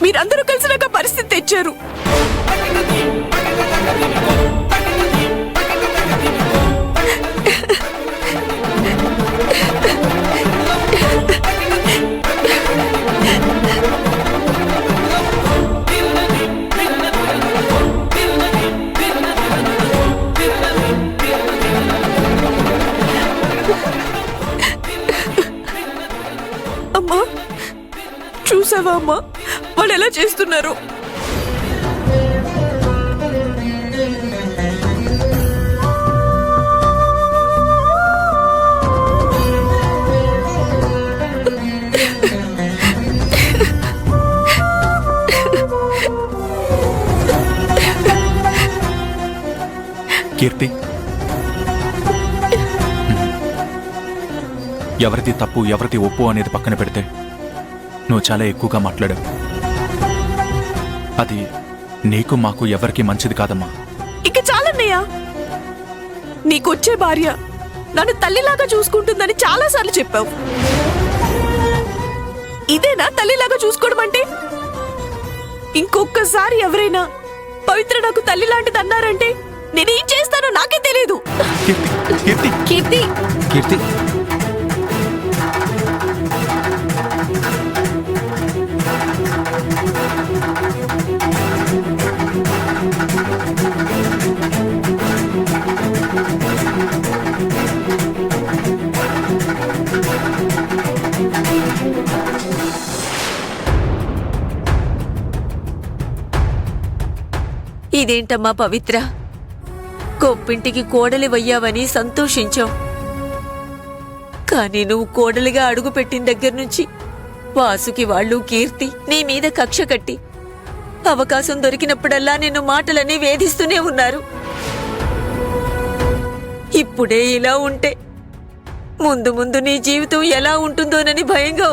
మీరందరూ కలిసి నాకు పరిస్థితి తెచ్చారు. అమ్మా, చూసావా అమ్మా వాళ్ళు ఎలా చేస్తున్నారు? కీర్తి, ఎవరిది తప్పు ఎవరిది ఒప్పు అనేది పక్కన పెడితే నువ్వు చాలా ఎక్కువగా మాట్లాడావు. అది నీకు మాకు ఎవరికి మంచిది కాదమ్మా. ఇక చాలన్నయ్యా, నీకొచ్చే భార్య నన్ను తల్లిలాగా చూసుకుంటుందని చాలాసార్లు చెప్పావు. ఇదేనా తల్లిలాగా చూసుకోవడం అంటే? ఇంకొకసారి ఎవరైనా పవిత్ర నాకు తల్లి లాంటిది అన్నారంటే నేనేం చేస్తానో నాకే తెలియదు. కీర్తి, కీర్తి, కీర్తి, ఇదేంటమ్మా పవిత్ర, గొప్పింటికి కోడలి వయ్యావని సంతోషించాం. కానీ నువ్వు కోడలిగా అడుగుపెట్టిన దగ్గర నుంచి వాసుకి వాళ్ళు కీర్తి నీ మీద కక్ష కట్టి అవకాశం దొరికినప్పుడల్లా నిన్ను మాటలని వేధిస్తూనే ఉన్నారు. ఇప్పుడే ఇలా ఉంటే ముందు ముందు నీ జీవితం ఎలా ఉంటుందోనని భయంగా